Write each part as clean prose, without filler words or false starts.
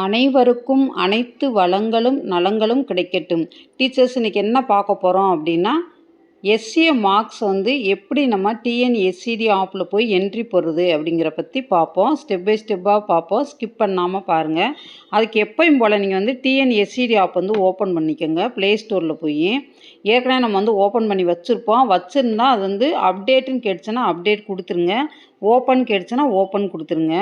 அனைவருக்கும் அனைத்து வளங்களும் நலங்களும் கிடைக்கட்டும். டீச்சர்ஸ் இன்றைக்கி என்ன பார்க்க போகிறோம் அப்படின்னா, எஸ்ஏ மார்க்ஸ் எப்படி நம்ம டிஎன்எஸ்சிடி ஆப்பில் போய் என்ட்ரி போடுறது அப்படிங்கிற பற்றி பார்ப்போம். ஸ்டெப் பை ஸ்டெப்பாக பார்ப்போம். ஸ்கிப் பண்ணாமல் பாருங்கள். அதுக்கு எப்பயும் போல் நீங்கள் டிஎன்எஸ்சிடி ஆப் ஓப்பன் பண்ணிக்கோங்க. ப்ளே ஸ்டோரில் போய். ஏற்கனவே நம்ம ஓப்பன் பண்ணி வச்சுருப்போம். வச்சுருந்தா அது அப்டேட்டுன்னு கேட்டுச்சுன்னா அப்டேட் கொடுத்துருங்க. ஓப்பன் கேட்டுச்சுன்னா ஓப்பன் கொடுத்துருங்க.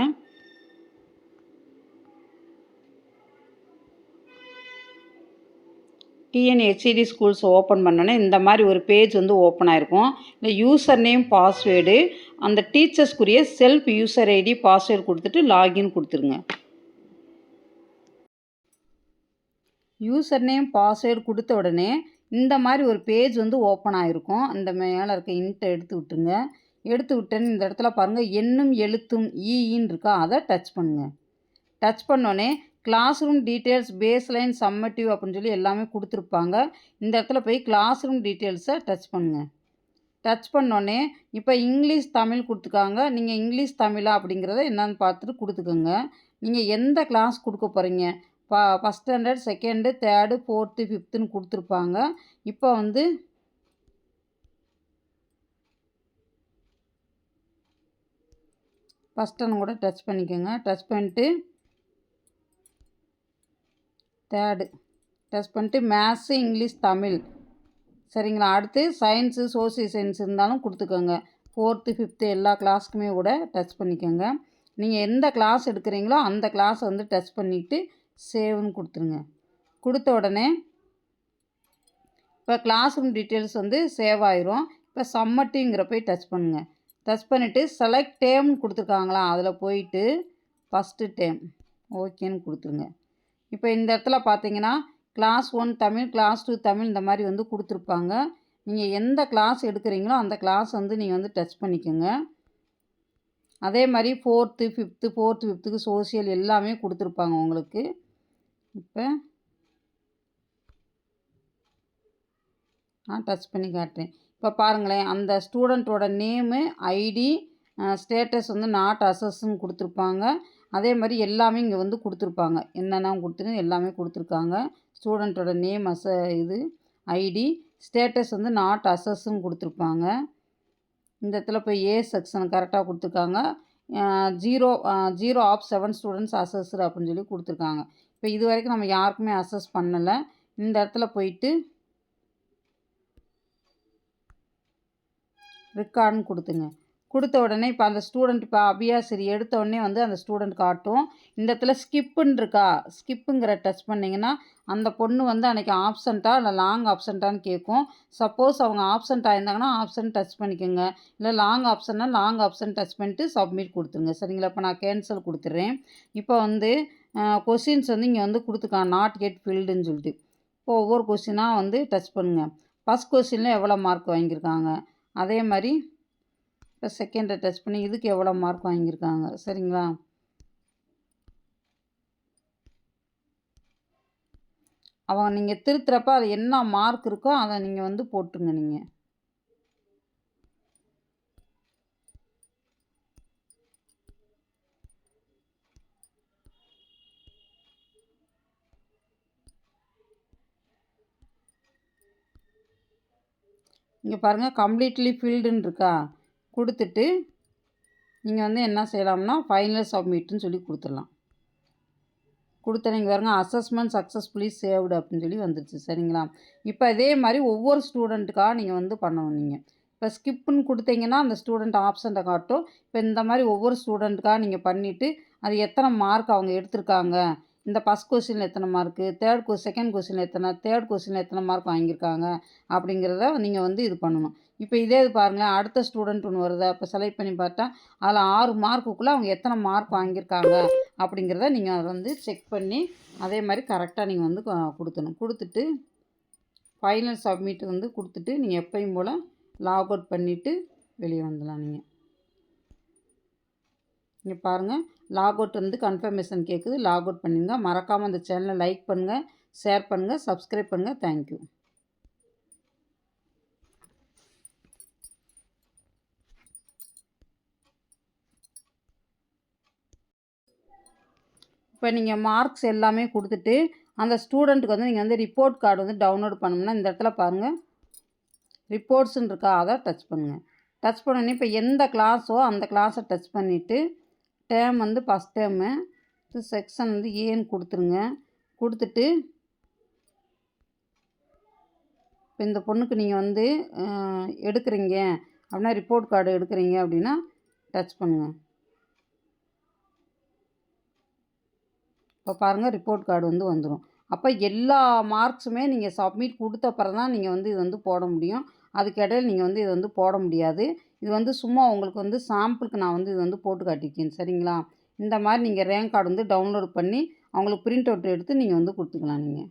டிஎன்ஹெச்டி ஸ்கூல்ஸ் ஓப்பன் பண்ணோன்னே இந்த மாதிரி ஒரு பேஜ் ஓப்பன் ஆகிருக்கும். இந்த யூசர் நேம் பாஸ்வேர்டு அந்த டீச்சர்ஸ்க்குரிய செல்ஃப் யூசர் ஐடி பாஸ்வேர்டு கொடுத்துட்டு லாகின் கொடுத்துருங்க. யூசர் நேம் பாஸ்வேர்டு கொடுத்த உடனே இந்த மாதிரி ஒரு பேஜ் ஓப்பன் ஆகிருக்கும். இந்த மேலே இருக்க இன்ட்டை எடுத்து விட்டுருங்க. எடுத்து விட்டேன்னு இந்த இடத்துல பாருங்கள் எண்ணும் எழுத்தும் ஈன்னு இருக்கா, அதை டச் பண்ணுங்கள். டச் பண்ணோன்னே கிளாஸ் ரூம் டீட்டெயில்ஸ் பேஸ்லைன் சம்மட்டிவ் அப்படின்னு சொல்லி எல்லாமே கொடுத்துருப்பாங்க. இந்த இடத்துல போய் கிளாஸ் ரூம் டீட்டெயில்ஸை டச் பண்ணுங்கள். டச் பண்ணோன்னே இப்போ இங்கிலீஷ் தமிழ் கொடுத்துருக்காங்க. நீங்கள் இங்கிலீஷ் தமிழா அப்படிங்கிறத என்னென்னு பார்த்துட்டு கொடுத்துக்கோங்க. நீங்கள் எந்த கிளாஸ் கொடுக்க போகிறீங்க, first standard, second, third, fourth, ஃபிஃப்த்துன்னு கொடுத்துருப்பாங்க. இப்போ ஃபஸ்ட்டுன்னு கூட டச் பண்ணிக்கோங்க. டச் பண்ணிட்டு தேர்டு டச் பண்ணிட்டு மேத்ஸு, இங்கிலீஷ், தமிழ் சரிங்களா. அடுத்து சயின்ஸு, சோசியல் சயின்ஸ் இருந்தாலும் கொடுத்துக்கோங்க. ஃபோர்த்து, ஃபிஃப்த்து எல்லா கிளாஸுக்குமே கூட டச் பண்ணிக்கோங்க. நீங்கள் எந்த கிளாஸ் எடுக்கிறீங்களோ அந்த கிளாஸை டச் பண்ணிவிட்டு சேவ்னு கொடுத்துருங்க. கொடுத்த உடனே இப்போ கிளாஸ் ரூம் டீட்டெயில்ஸ் சேவ் ஆயிரும். இப்போ சம்மட்டிங்கிற போய் டச் பண்ணுங்கள். டச் பண்ணிவிட்டு செலக்ட் டேம்னு கொடுத்துருக்காங்களா, அதில் போயிட்டு ஃபஸ்ட்டு டேம் ஓகேன்னு கொடுத்துருங்க. இப்போ இந்த இடத்துல பார்த்தீங்கன்னா கிளாஸ் 1 தமிழ், கிளாஸ் 2 தமிழ் இந்த மாதிரி கொடுத்துருப்பாங்க. நீங்கள் எந்த கிளாஸ் எடுக்கிறீங்களோ அந்த கிளாஸ் நீங்கள் டச் பண்ணிக்கோங்க. அதே மாதிரி ஃபோர்த்து, ஃபிஃப்த்துக்கு சோசியல் எல்லாமே கொடுத்துருப்பாங்க உங்களுக்கு. இப்போ நான் டச் பண்ணி காட்டுறேன். இப்போ பாருங்களேன், அந்த ஸ்டூடெண்ட்டோட நேமு, ஐடி, ஸ்டேட்டஸ் நாட் அசஸ்ன்னு கொடுத்துருப்பாங்க. அதே மாதிரி எல்லாமே இங்கே கொடுத்துருப்பாங்க. என்னென்ன கொடுத்துரு எல்லாமே கொடுத்துருக்காங்க. ஸ்டூடெண்ட்டோட நேம் இது ஐடி, ஸ்டேட்டஸ் நாட் அசஸ்ன்னு கொடுத்துருப்பாங்க. இந்த இடத்துல போய் ஏ செக்ஷன் கரெக்டாக கொடுத்துருக்காங்க. 0 ஆஃப் 7 ஸ்டூடெண்ட்ஸ் அசஸ்டு அப்படின்னு சொல்லி கொடுத்துருக்காங்க. இப்போ இது வரைக்கும் நம்ம யாருக்குமே அசஸ் பண்ணலை. இந்த இடத்துல போயிட்டு ரெக்கார்டுன்னு கொடுத்துங்க. கொடுத்த உடனே இப்போ அந்த ஸ்டூடெண்ட் இப்போ அபியாசிரி எடுத்த உடனே அந்த ஸ்டூடெண்ட் காட்டும். இந்த இடத்துல ஸ்கிப்புன்னு இருக்கா, ஸ்கிப்புங்கிற டச் பண்ணிங்கன்னா அந்த பொண்ணு அன்றைக்கி ஆப்சண்ட்டாக இல்லை லாங் ஆப்சண்ட்டான்னு கேட்கும். சப்போஸ் அவங்க ஆப்சண்ட் ஆயிருந்தாங்கன்னா ஆப்சண்ட் டச் பண்ணிக்கோங்க. இல்லை லாங் ஆப்ஷன்னா லாங் ஆப்ஷன் டச் பண்ணிட்டு சப்மிட் கொடுத்துருங்க. சரிங்களா. இப்போ நான் கேன்சல் கொடுத்துட்றேன். இப்போ கொஷின்ஸ் இங்கே கொடுத்துருக்காங்க நாட் கெட் ஃபில்டுன்னு சொல்லிட்டு. இப்போ ஒவ்வொரு கொஷினாக டச் பண்ணுங்கள். ஃபஸ்ட் கொஷினில் எவ்வளோ மார்க் வாங்கியிருக்காங்க, அதே மாதிரி இப்போ செகண்டை டச் பண்ணி இதுக்கு எவ்வளோ மார்க் வாங்கியிருக்காங்க. சரிங்களா. அவங்க நீங்கள் திருத்துறப்ப அது என்ன மார்க் இருக்கோ அதை நீங்கள் போட்டுருங்க. நீங்கள் இங்கே பாருங்கள் கம்ப்ளீட்லி ஃபில்டுன்னு இருக்கா, கொடுத்துட்டு நீங்கள் என்ன செய்யலாம்னா ஃபைனல் சப்மிட்னு சொல்லி கொடுத்துடலாம். கொடுத்த நீங்கள் பாருங்கள் அசஸ்மெண்ட் சக்ஸஸ்ஃபுல்லி சேவ்டு அப்படின்னு சொல்லி வந்துடுச்சு. சரிங்களா. இப்போ இதே மாதிரி ஒவ்வொரு ஸ்டூடெண்ட்டுக்காக நீங்கள் பண்ணணும். நீங்கள் இப்போ ஸ்கிப்புன்னு கொடுத்தீங்கன்னா அந்த ஸ்டூடெண்ட் ஆப்ஷன்ட்டை காட்டும். இப்போ இந்த மாதிரி ஒவ்வொரு ஸ்டூடெண்ட்டுக்காக நீங்கள் பண்ணிவிட்டு அது எத்தனை மார்க் அவங்க எடுத்திருக்காங்க, இந்த ஃபஸ்ட் கொஸ்டினில் எத்தனை மார்க்கு, செகண்ட் கொஸ்டினில் எத்தனை, தேர்ட் கொஸ்டினில் எத்தனை மார்க் வாங்கியிருக்காங்க அப்படிங்கிறத நீங்கள் இது பண்ணணும். இப்போ இதே இது பாருங்களேன், அடுத்த ஸ்டூடெண்ட் ஒன்று வருதா, இப்போ செலக்ட் பண்ணி பார்த்தா அதில் 6 மார்க்குக்குள்ளே அவங்க எத்தனை மார்க் வாங்கியிருக்காங்க அப்படிங்கிறத நீங்கள் அதை செக் பண்ணி அதே மாதிரி கரெக்டாக நீங்கள் கொடுக்கணும். கொடுத்துட்டு ஃபைனல் சப்மிட் கொடுத்துட்டு நீங்கள் எப்பயும் போல் லாக் அவுட் பண்ணிவிட்டு வெளியே வந்துடலாம். இங்கே பாருங்கள் லாக் அவுட் கன்ஃபர்மேஷன் கேட்குது. லாக் அவுட் பண்ணிடுங்க. மறக்காமல் அந்த சேனலை லைக் பண்ணுங்கள், ஷேர் பண்ணுங்கள், சப்ஸ்கிரைப் பண்ணுங்கள். தேங்க்யூ. இப்போ நீங்கள் மார்க்ஸ் எல்லாமே கொடுத்துட்டு அந்த ஸ்டூடெண்ட்டுக்கு வந்து நீங்கள் வந்து ரிப்போர்ட் கார்டு வந்து டவுன்லோட் பண்ணணும்னா இந்த இடத்துல பாருங்கள் ரிப்போர்ட்ஸுன்னு இருக்கா, அதை டச் பண்ணுங்கள். டச் பண்ணோன்னே இப்போ எந்த கிளாஸோ அந்த கிளாஸை டச் பண்ணிவிட்டு டேர்ம் வந்து ஃபஸ்ட் டேர்மு செக்ஷன் வந்து ஏன்னு கொடுத்துருங்க. கொடுத்துட்டு இப்போ இந்த பொண்ணுக்கு நீங்கள் வந்து எடுக்கிறீங்க அப்படின்னா ரிப்போர்ட் கார்டு எடுக்கிறீங்க அப்படின்னா டச் பண்ணுங்கள். இப்போ பாருங்கள் ரிப்போர்ட் கார்டு வந்து வந்துடும். அப்போ எல்லா மார்க்ஸுமே நீங்கள் சப்மிட் கொடுத்த அப்புறம் தான் நீங்கள் வந்து இது வந்து போட முடியும். அதுக்கு இடையில நீங்கள் வந்து இது வந்து போட முடியாது. இது வந்து சும்மா உங்களுக்கு வந்து சாம்பிளுக்கு நான் வந்து இது வந்து போட்டு காட்டியிருக்கேன். சரிங்களா? இந்த மாதிரி நீங்கள் ரேங்க் கார்டு வந்து டவுன்லோட் பண்ணி அவங்களுக்கு பிரிண்ட் அவுட் எடுத்து நீங்கள் வந்து கொடுத்துக்கலாம் நீங்கள்.